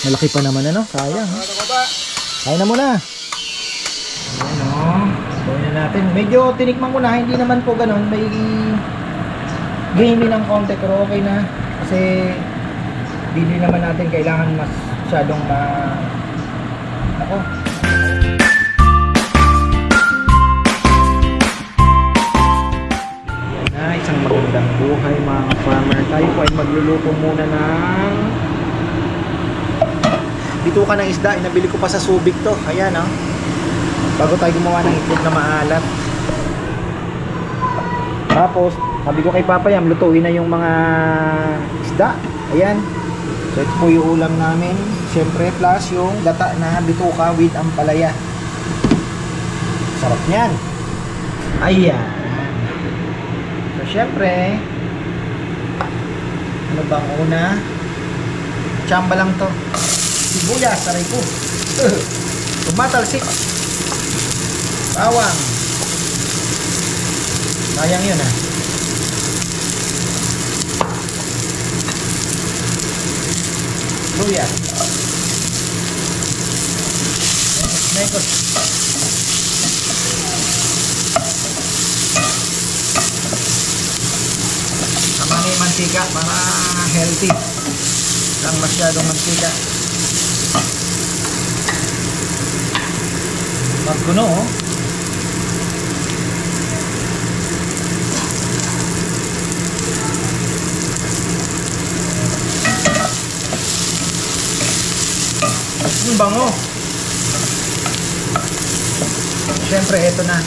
Malaki pa naman ano, sayang. Kaya na muna. Ayan o. Gawin na natin. Medyo tinikman ko na, hindi naman po ganun. May gamey ng konti pero okay na. Kasi hindi naman natin kailangan masyadong ako. Yan na, isang magandang buhay mga farmer. Tayo po ay magluluto muna ng bituka ng isda. Inabili ko pa sa Subic to. Ayan o. Bago tayo gumawa ng itlog na maalat. Tapos sabi ko kay Papa Yam, lutuin na yung mga isda. Ayan. So ito po yung ulam namin. Siyempre plus yung gata na bituka with ampalaya. Sarap niyan. Ayan. So siyempre, ano bang una? Tsamba lang to. Sibuyas, saray ko. Tumatalsik. Bawang. Sayang yun ah. Luya. Nekos. Sama na yung mantika para healthy. Lang masyadong mantika. Magkuno oh. Ang bango. Siyempre, eto na.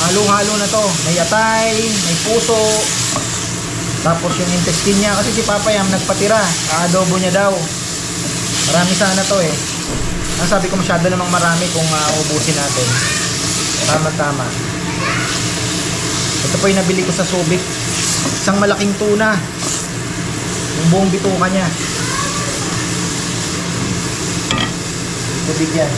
Halo-halo na to. May atay, may puso. Tapos yung intestine niya. Kasi si Papa Yam nagpatira. Adobo niya daw. Marami sana to eh. Ang sabi ko masyado namang marami kung ubusin natin. Tama-tama. Ito po yung nabili ko sa Subic. Isang malaking tuna. Yung buong bituka niya. Tubig yan.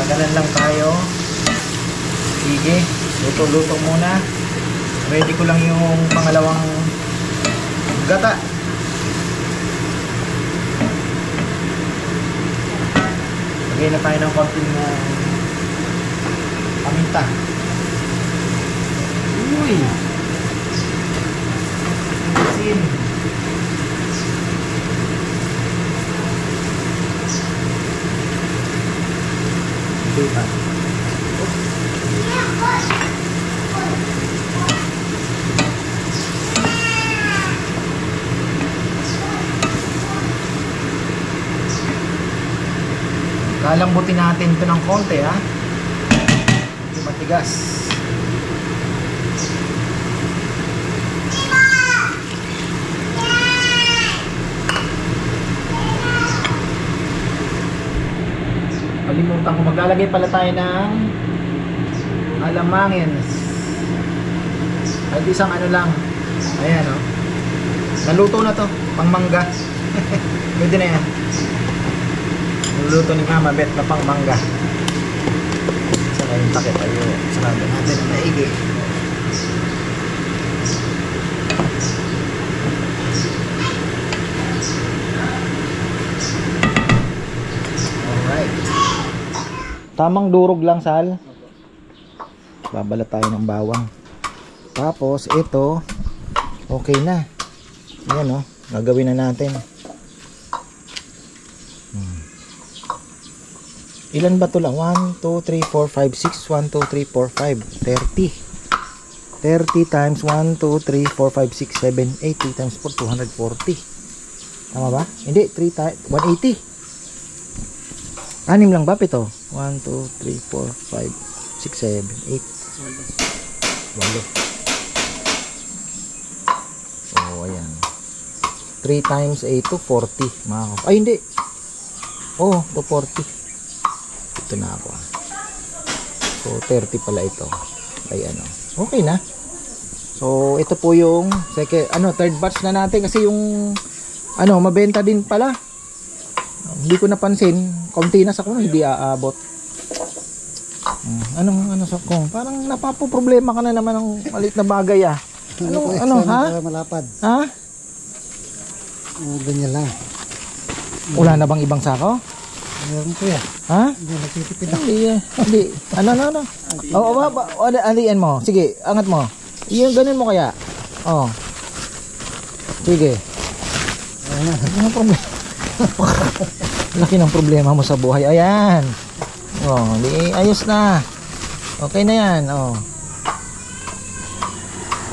Tagalan lang tayo. Sige, luto-luto muna. Ready ko lang yung pangalawang gata. Lagay na tayo ng konting paminta. Uy! Asin. Diba? Lalambutin natin ito ng konti ha. Hindi matigas. Kalimutan ko, maglalagay pala tayo ng alamangins. At isang ano lang. Ayan o. Naluto na to. Pangmangga. Pwede na yan. Naluto ni Mama Bet na pangmangga. Saka yung takip tayo. Sarado natin ang maigi. Alright. Tamang durog lang, Sal. Babalat tayo ng bawang. Tapos ito okay na. Ayan o, gagawin na natin. Ilan ba to lang? 1, 2, 3, 4, 5, 6. 1, 2, 3, 4, 5. 30. 30 times 1, 2, 3, 4, 5, 6, 7, 8. 3 times 4, 240. Tama ba? Hindi, 3 times 180. Anim lang ba ito? 1, 2, 3, 4, 5, 6, 7, 8. 8. So, ayan. 3 times 8 to 40. Ay, hindi. Oh, to 40. Ito na ako. So, 30 pala ito. Ay, ano. Okay na. So, ito po yung third batch na natin kasi yung mabenta din pala. Hindi ko napansin. Kaunti na sa kung hindi aabot. Sa kung parang napapoproblema ka na naman ng maliit na bagay ha? Malapad. Ha? Ganyan lang. Wala na bang ibang sako? Meron po yan. Ha? Hindi, nagtitipid ako. Hindi. Ano? Alian mo. Sige, angat mo. Iyon, ganun mo kaya. Oh. Sige. Ano problema? Laki ng problema mo sa buhay. Ayan. Oh, di ayos na. Okay na yan. Oh.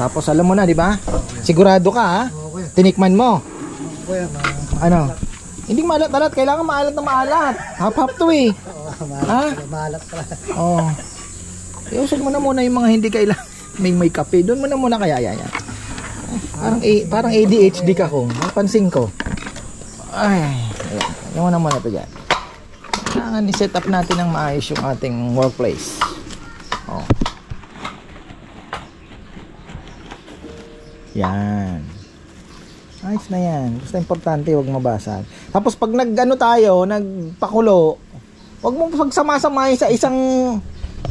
Tapos alam mo na, di ba? Sigurado ka, ha? Tinikman mo. Ano? Hindi maalat-alat, kailangan maalat na maalat. Hap-hap to eh. Ha? Maalat pala. Oh. Iusog mo na muna yung mga hindi kailangan. May kape. Doon mo na muna kaya yan. Parang ADHD ka kung. Napansin ko. Ay. Yung muna ito dyan. Kailangan i-set up natin ng maayos yung ating workplace. Oh. Yan. Ayos na yan. Basta importante huwag mabasag. Tapos pag nagpakulo, huwag mo pagsama-samahin sa isang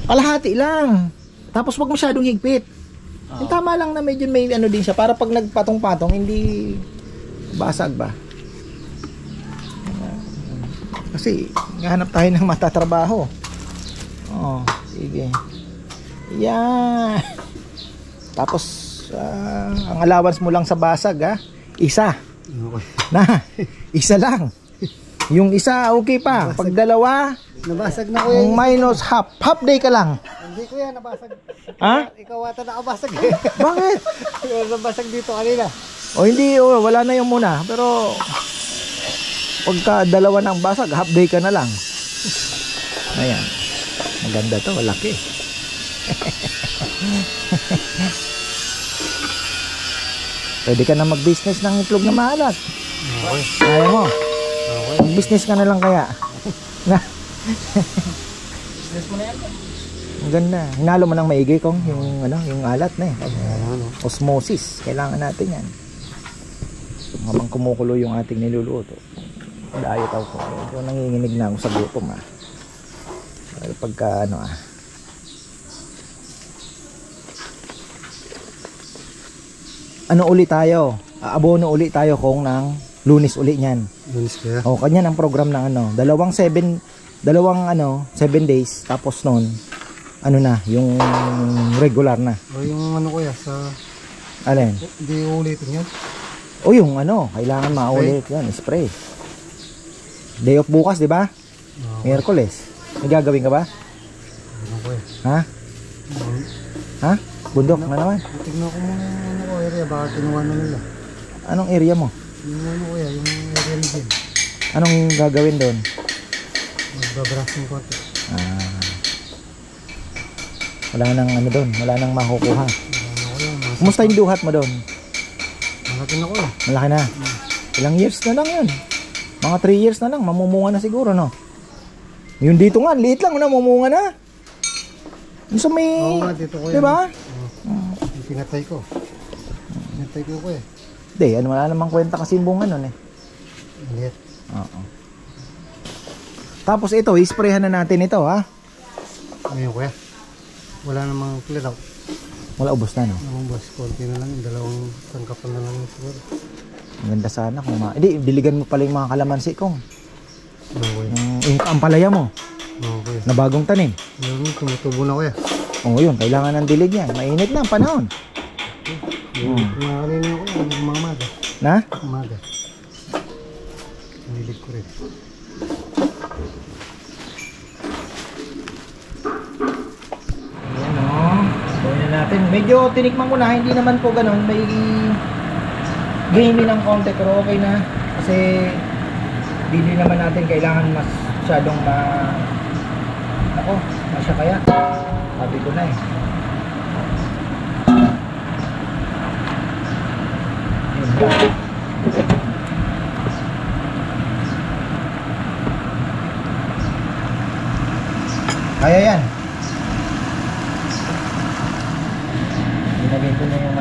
kalahati lang. Tapos huwag masyadong higpit. Yung tama lang na medyo may din siya para pag nagpatong-patong hindi basag ba. Kasi hanap tayo ng matatrabaho. Oh, sige. Yan. Tapos ang allowance mo lang sa basag isa. Isa lang. Yung isa okay pa. Pag dalawa, nabasag na ko yan. Minus half day ka lang. Hindi ko yan nabasag. Ha? Ikaw ata nakabasag. Bakit? Nabasag dito kanina. Hindi, wala na yung muna. Pero pagka dalawa ng basag, half day ka na lang. Ayan. Maganda to, malaki. Pwede ka na mag-business ng itlog na maalat. Okay. Kaya mo. Okay. Mag-business ka na lang kaya. Business mo na yan. Ang ganda. Hinalo mo ng maigi kung yung alat na eh. Osmosis. Kailangan natin yan. Habang kumukulo yung ating niluluto. Diet ako. Ito nanginginig na ako sa gutom pagka ano ulit tayo? Abono ulit tayo kung ng Lunes uli niyan. Lunes kaya? O, kanya ng program ng dalawang 7 days tapos noon na, yung regular na. O yung kuya sa alin? Hindi ulitin yan? O yung kailangan maulit yan, spray. Day off bukas, di ba? Miyerkules. May gagawin ka ba? Kuya? Ha? Ha? Bundok na naman. Tignan ko muna yung area, baka kinuha na nila. Anong area mo? Yung kuya, yung area ni Jim. Anong gagawin doon? Magbabrasing konti. Wala nang doon, wala nang makukuha. Kumusta yung duhat mo doon? Malaki na kuya. Malaki na. Ilang years na lang yun? Mga 3 years na lang, mamumunga na siguro, no? Yung dito nga, liit lang, namumunga na. Yung sa may, dito kuya. diba? Yung pinatay ko. Pinatay ko kuya. Hindi, wala namang kwenta kasi yung bunga nun eh. Maliit. Oo. Tapos ito, isprayhan na natin ito, ha? Ngayon kuya. Wala namang clear out. Wala, ubos na, no? Ubos, konti na lang. Dalawang tangkapan na lang siguro. Maganda sana kung hindi, diligan mo pala yung mga kalamansi kong. Kuya. Yung ampalaya mo. Kuya. Na bagong tanim. Yung tumutubo na kuya. Oo, yun. Kailangan ng dilig yan. Mainit na ang panahon. Kumakalin na kuya. Umaga. Na? Umaga. Nilig ko rin. Medyo tinikman ko na, hindi naman po ganun. May gamey ng konti pero okay na. Kasi hindi naman natin kailangan masyadong masya kaya. Sabi ko na eh. Yun lang. Kaya yan. Ginagay ko na yung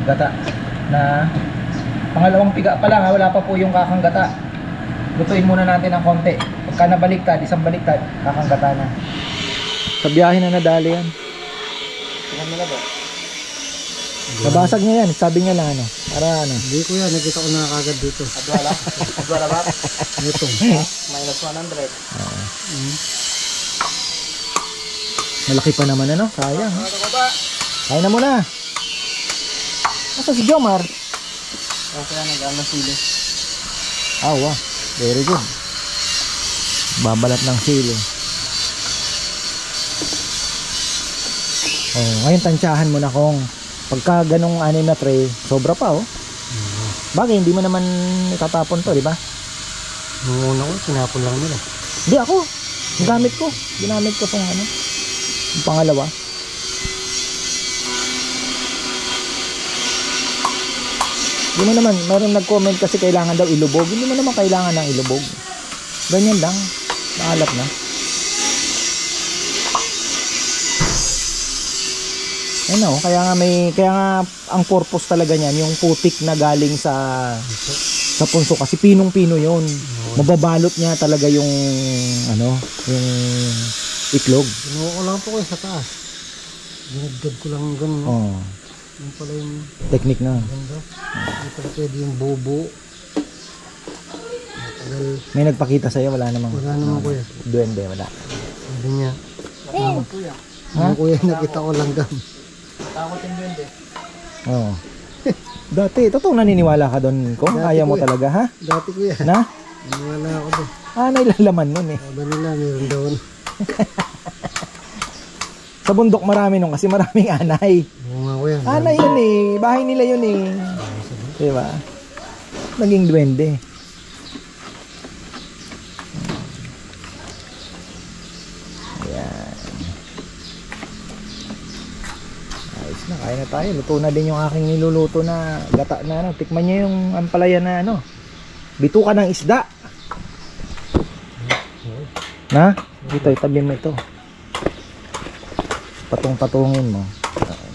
gata na pangalawang piga pa lang ha, wala pa po yung kakang gata. Lutuin muna natin ng konti. Pagka nabaliktad, isang baliktad, kakang gata na. Sa biyahe na nadali yan. Nabasag niya yan, sabi niya na ano. Para ano. Hindi ko yan, nakita ko na kagad dito. Adwala? Adwala ba? Itong. Minus 100. Malaki pa naman ano, sayang. Kain na muna. Asa si Jomar? Okay na, nag-ano sili. Wow, very good. Babalat ng sili. Oh, ngayon tansyahan mo na kung pagka ganong 6 na tray, sobra pa oh. Bagay, hindi mo naman itatapon to, di ba? Nung una ko, sinapon lang nila. Hindi ako. Ginamit ko yung ano, yung pangalawa. Hindi mo naman, mayroon nag-comment kasi kailangan daw ilubog. Hindi mo naman kailangan ng ilubog. Ganyan lang. Naalat na. Ano, kaya nga ang purpose talaga niyan, yung putik na galing sa punso kasi pinong-pino 'yon. Mababalot niya talaga yung ano, yung itlog. Kinuha ko lang po kayo sa taas. Dinagdag ko lang ganun. Oh. Yung pala yung Technique na. ganda. Hindi pala pwede yung bubo. Matagal. May nagpakita sa'yo, wala namang. Wala naman kuya. Duwende, wala. Sabi niya. Kuya. Ano kuya, nakita ko lang gam. Takot yung duwende. Oo. Dati, totoo naniniwala ka doon kung Dati, ayaw mo kuya. talaga ha? Dati kuya. Na? Wala ako doon. Nailalaman nun eh. Sabi nila, meron daw. Sa bundok marami nun kasi maraming anay. Oo nga kuya. Anay yun eh. Bahay nila yun eh. Diba? Naging duwende. Ayan. Ayos na. Kaya na tayo. Luto na din yung aking niluluto na gata na ano. Tikman nyo yung ampalaya na ano. Bituka ng isda. Na? Dito, itabi mo ito. Patong-patungin mo.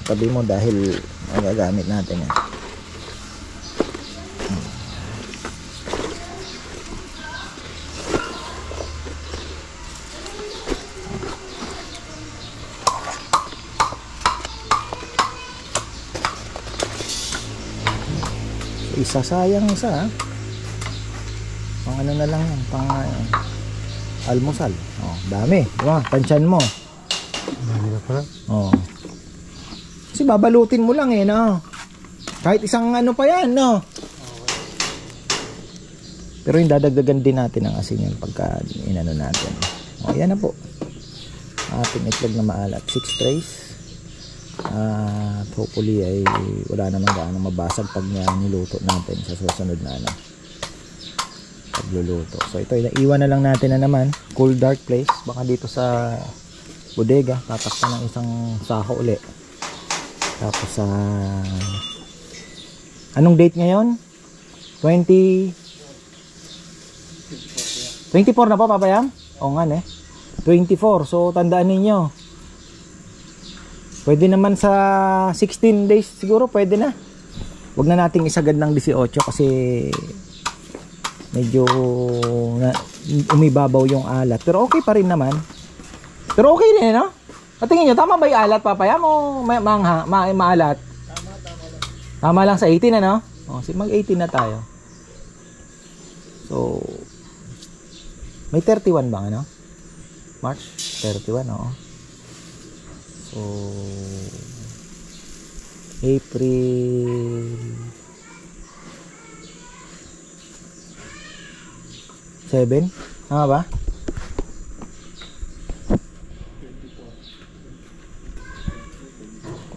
Tabi mo dahil magagamit natin yan. Isasayang isa ha. Pang ano na lang yan, pang almusal. Oh, dami. Diba? Tansyan mo. Dami ka pala. Oh. Kasi babalutin mo lang eh, no? Kahit isang ano pa yan, no? Pero yung dadagdagan din natin ng asin yan pagka inano natin. O, yan na po. Ating itlog na maalat. 6 trays. At hopefully ay wala naman gaano mabasag pag niluto natin sa susunod na ano, pagluluto. So ito, iwan na lang natin na naman. Cool dark place. Baka dito sa bodega, tatakpan ng isang saho uli. Tapos sa anong date ngayon? 24 na po, papayam? O nga eh. 24. So tandaan ninyo. Pwede naman sa 16 days siguro, pwede na. Huwag na nating isagad ng 18 kasi medyo umibabaw yung alat. Pero okay pa rin naman. Pero okay din, no? Patingin nyo, tama ba yung alat, papaya mo? Maalat? Tama lang sa 18, ano? O, mag-18 na tayo. So, may 31 bang, ano? March 31, oo. So, April 7? Tama ba?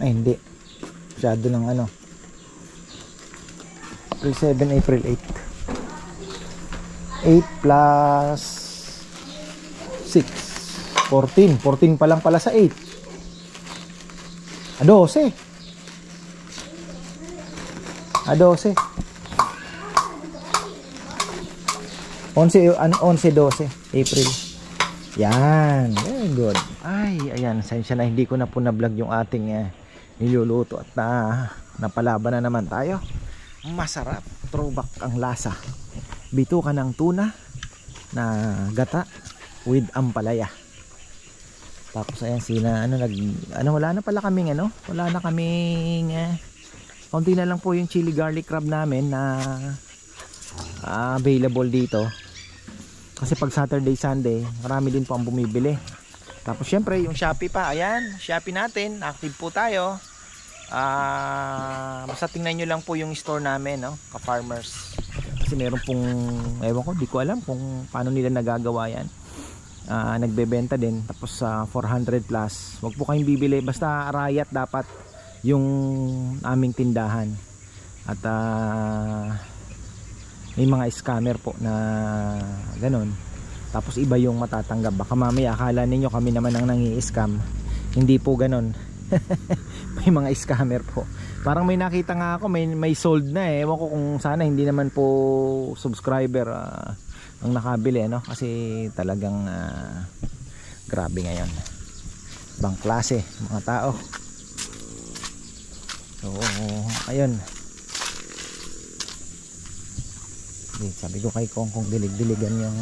Ay, hindi. Masyado ng ano. April 7, April 8. 8 plus 6. 14. 14 pa lang pala sa 8. 12. 12. 11, 12 April. Yan, very good. Ay, ayan, sensya na hindi ko na po na-vlog yung ating niluluto at napalaban na naman tayo. Masarap, throwback ang lasa. Bituka ng tuna na gata with ampalaya. Tapos ayan wala na pala kaming wala na kaming konti na lang po yung chili garlic crab namin na available dito. Kasi pag Saturday, Sunday, marami din po ang bumibili. Tapos syempre, yung Shopee pa. Ayan, Shopee natin. Active po tayo. Basta tingnan nyo lang po yung store namin, no? Ka-farmers. Kasi meron pong, ewan ko, di ko alam kung paano nila nagagawa yan. Nagbebenta din. Tapos 400 plus. Huwag po kayong bibili. Basta Arayat dapat yung aming tindahan. At may mga scammer po na ganun. Tapos iba yung matatanggap. Baka mamaya akala ninyo kami naman ang nangi-scam. Hindi po ganun. May mga scammer po. Parang may nakita nga ako, may sold na eh. Ewan ko kung sana hindi naman po subscriber ang nakabili, no? Kasi talagang grabe ngayon. Ibang klase mga tao. So ayun. Sabi ko kay Kong kung dilig-diligan yung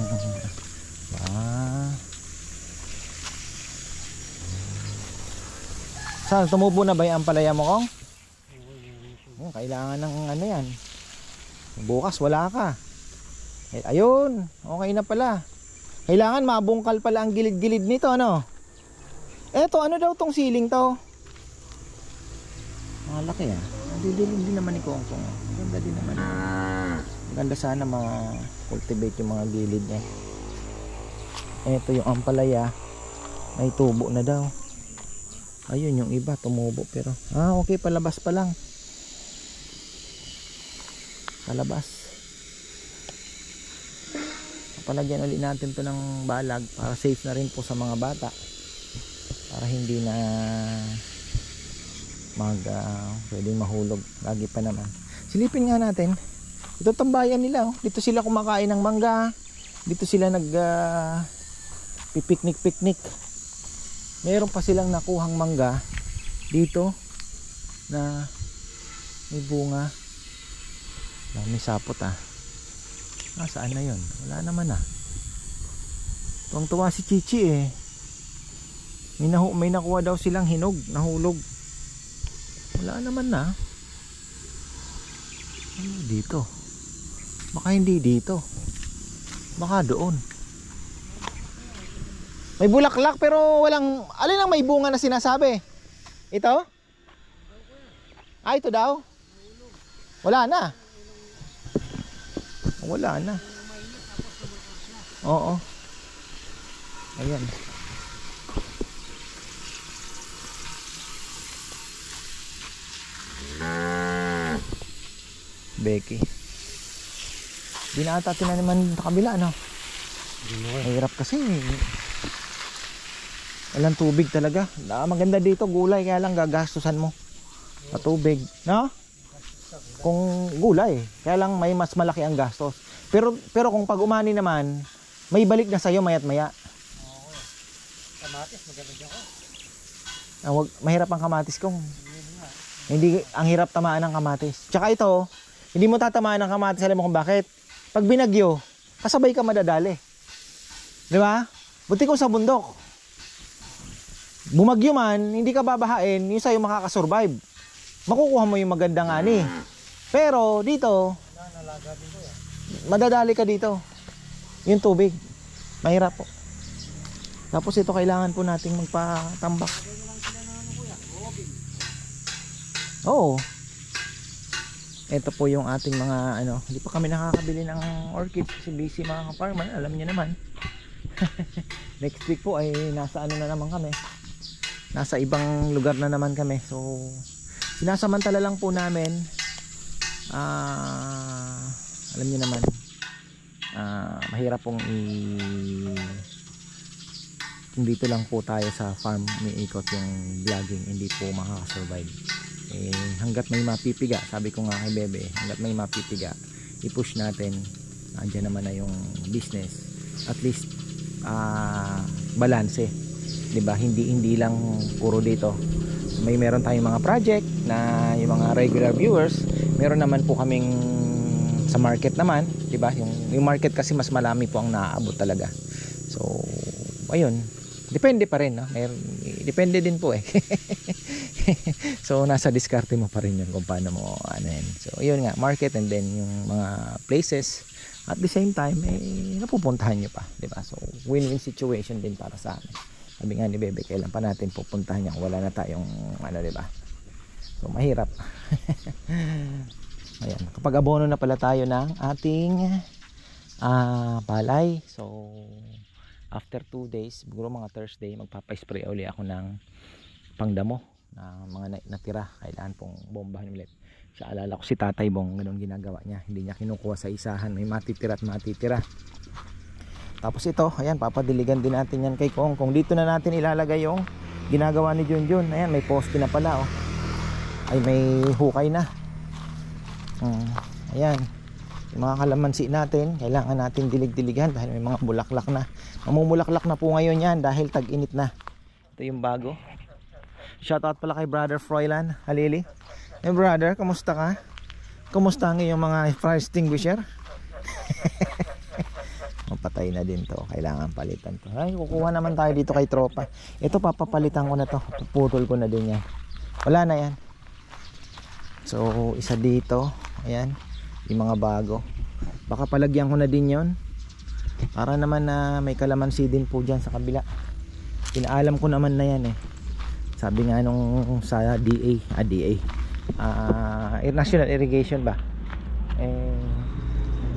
saan tumubo na ba yung ampalaya mo, Kong? Kailangan ng yan. Bukas wala ka. Ayun, okay na pala. Kailangan mabungkal pala ang gilid-gilid nito, ano? Eto, ano daw tong ceiling to? Malaki didilig din naman ni Kong Kong. Ganda din naman. Ganda sana ma-cultivate yung mga gilid niya. Ito yung ampalaya. May tubo na daw. Ayun yung iba tumubo pero okay, palabas pa lang. Palabas. Palagyan ulit natin to ng balag para safe na rin po sa mga bata. Para hindi na pwedeng mahulog. Lagi pa naman. Silipin nga natin. Ito tambayan nila, oh. Dito sila kumakain ng mangga. Dito sila pipiknik-piknik. Meron pa silang nakuhang mangga dito na may bunga. May sapot saan na yun? Wala naman tuwang-tuwa si Chichi eh. May nakuha daw silang hinog, nahulog. Wala naman dito. Baka hindi dito. Baka doon. May bulaklak pero walang... Alin ang may bunga na sinasabi? Ito? Ito daw? Wala na. Wala na. Oo. Ayan. Becky. Di na ata tinaniman sa kabila, no? Mahirap kasi. Walang tubig talaga. Maganda dito, gulay. Kaya lang gagastusan mo sa tubig, no? Kung gulay, kaya lang may mas malaki ang gastos. Pero kung pag umani naman, may balik na sa'yo maya't maya. Kamatis, maganda dyan ko. Mahirap ang kamatis kong. Hindi, ang hirap tamaan ng kamatis. Tsaka ito, hindi mo tatamaan ng kamatis. Alam mo kung bakit? Pag binagyo, kasabay ka madadali. Di ba? Buti kung sa bundok. Bumagyo man, hindi ka babahain, yung sa'yo makakasurvive. Makukuha mo yung magandang ani. Pero dito, madadali ka dito. Yung tubig, mahirap po. Tapos ito kailangan po nating magpatambak. Oo. Ito po yung ating mga hindi pa kami nakakabili ng orchids kasi busy mga ka-farmer, alam niyo naman. Next week po ay nasa na naman kami. nasa ibang lugar na naman kami. So sinasamantala lang po namin. Alam niyo naman, mahirap pong kung dito lang po tayo sa farm umiikot yung vlogging, hindi po makakasurvive. Hanggat may mapipiga, sabi ko nga kay Bebe, hanggat may mapipiga, i-push natin. Andiyan naman na yung business. At least balanse, 'di ba? Hindi lang puro dito. Meron tayong mga project na yung mga regular viewers, meron naman po kaming sa market naman, 'di ba? Yung market kasi mas malami po ang naaabot talaga. So ayun, depende pa rin, no? Depende din po eh. So nasa diskarte mo pa rin yun kung paano mo ano yan. So ayun nga, market, and then yung mga places at the same time napupuntahan nyo pa, di ba? So win-win situation din para sa amin. Sabi nga ni Bebe, kailan pa natin pupuntahan yan, wala na tayong ano, di ba? So mahirap. Ayan, kapag abono na pala tayo ng ating palay. So after 2 days, siguro mga Thursday, magpapa-spray uli ako ng pangdamo na mga natira. Kailangan pong bombahan ulit. Sa alala ko si Tatay Bong, ganoon ginagawa niya, hindi niya kinukuha sa isahan, may matitira at matitira. Tapos ito, ayan, papadiligan din natin yan kay Kong. Kung dito na natin ilalagay yung ginagawa ni Junjun, ayan, may poste na pala, oh. Ay, may hukay na. Ayan, yung mga kalamansi natin, kailangan natin dilig-diligan dahil may mga bulaklak na. Mamumulaklak na po ngayon yan dahil tag-init na. Ito yung bago. Shoutout pala kay Brother Froilan Halili. Hey brother, kamusta ka? Kamusta ang iyong mga fire extinguisher? Mapatay na din to, kailangan palitan to. Ay, kukuha naman tayo dito kay tropa. Ito, papapalitan ko na to, puputol ko na din yan. Wala na yan. So isa dito, ayan, yung mga bago. Baka palagyan ko na din yon para naman na may kalamansi din po dyan sa kabila. Pinaalam ko naman na yan eh. Sabi nga nung sa DA, National Irrigation ba,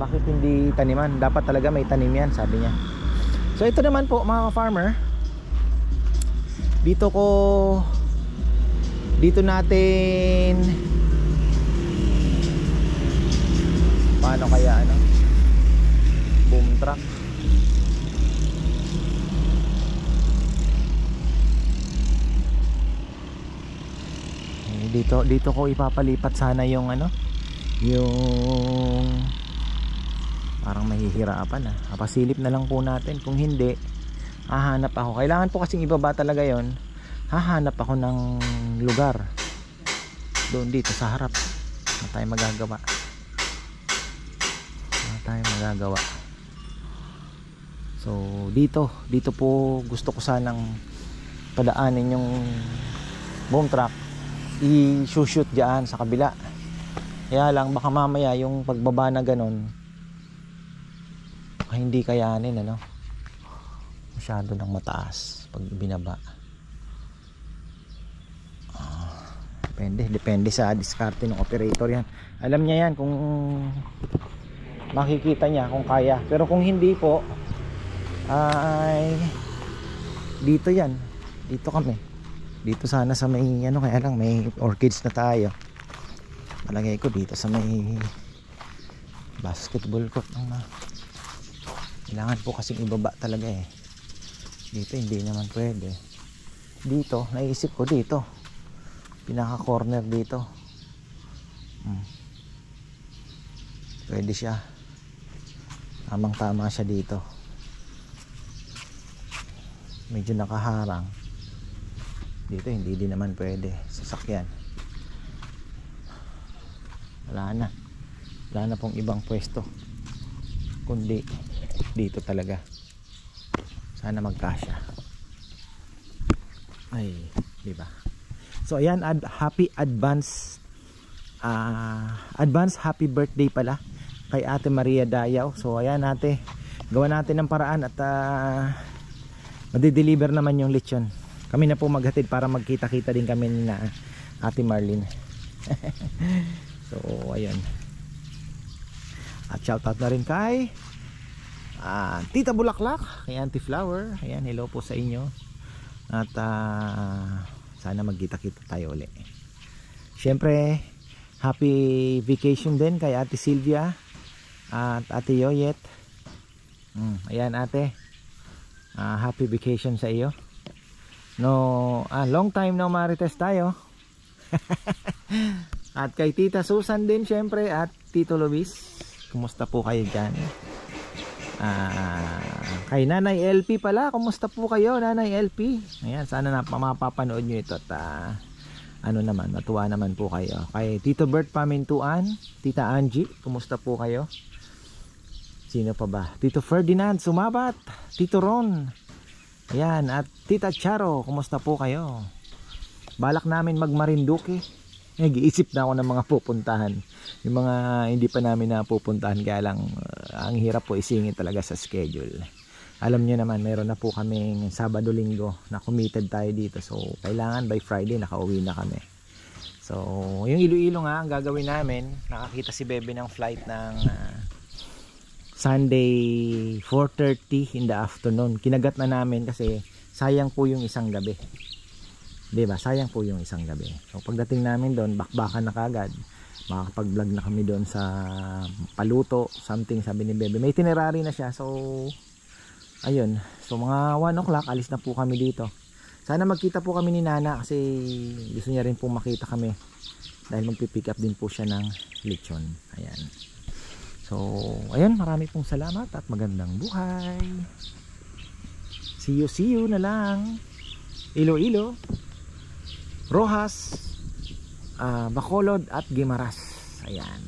bakit hindi taniman? Dapat talaga may tanim yan, sabi niya. So ito naman po mga farmer, dito natin, paano kaya ano, boom truck. Dito ko ipapalipat sana yung ano, yung parang mahihirapan pasilip na lang po natin. Kung hindi, hahanap ako, kailangan po kasing ibaba talaga yon. Hahanap ako ng lugar doon dito sa harap. Wala tayong magagawa. So dito po gusto ko sanang padaanin yung boom truck, i-shoot dyan sa kabila. Kaya lang baka mamaya yung pagbaba na ganun hindi kayanin, ano, masyado nang mataas pag binaba. Depende sa diskarte ng operator yan. Alam niya yan kung makikita niya kung kaya. Pero kung hindi po, ay dito yan, dito kami, dito sana sa may ano, kaya lang may orchids na tayo. Malagay ko dito sa may basketball court ng kailangan po kasing ibaba talaga eh. Dito hindi naman pwede. Dito naisip ko dito, pinaka corner dito, pwede siya, tamang tama siya dito. Medyo nakaharang dito, hindi din naman pwede sasakyan. Wala na pong ibang pwesto kundi dito talaga. Sana magkasya. Ay, di ba? So ayan, happy advance happy birthday pala kay Ate Maria Dayaw. So ayan, ate, gawa natin ng paraan at madi-deliver naman yung lechon. Kami na po maghatid para magkita-kita din kami na Ate Marlene. So ayun, at shoutout na rin kay Tita Bulaklak, kay Auntie Flower. Ayan, hello po sa inyo. At sana magkita-kita tayo uli. Siyempre, happy vacation din kay Ate Sylvia at Ate Yoyet. Ayan ate, happy vacation sa iyo. Long time no marites tayo. At kay Tita Susan din siyempre, at Tito Luis, kumusta po kayo dyan? Kay Nanay LP pala, kumusta po kayo Nanay LP? Ayan, sana mapapanood nyo ito at matuwa naman po kayo. Kay Tito Bert Pamintuan, Tita Angie, kumusta po kayo? Sino pa ba? Tito Ferdinand Sumabat, Tito Ron, ayan, at Tita Charo, kumusta po kayo? Balak namin mag-Marinduque. Nag-iisip na ako ng mga pupuntahan. Yung mga hindi pa namin napupuntahan, kaya lang ang hirap po isingit talaga sa schedule. Alam nyo naman, meron na po kaming Sabado-Linggo na committed tayo dito. So, kailangan by Friday nakauwi na kami. So, yung Iloilo nga, ang gagawin namin, nakakita si Bebe ng flight ng Sunday 4:30 in the afternoon. Kinagat na namin kasi sayang po yung isang gabi. Diba? Sayang po yung isang gabi. So pagdating namin doon, bakbakan na kagad. Makakapag-vlog na kami doon sa paluto, something, sabi ni Bebe. May itinerary na siya. So ayun. So mga 1 o'clock, alis na po kami dito. Sana magkita po kami ni Nana kasi gusto niya rin po makita kami. Dahil magpipick up din po siya ng lechon. Ayan. So ayun, marami pong salamat at magandang buhay. See you na lang. Iloilo, Rojas, Bacolod at Guimaras. Ayan.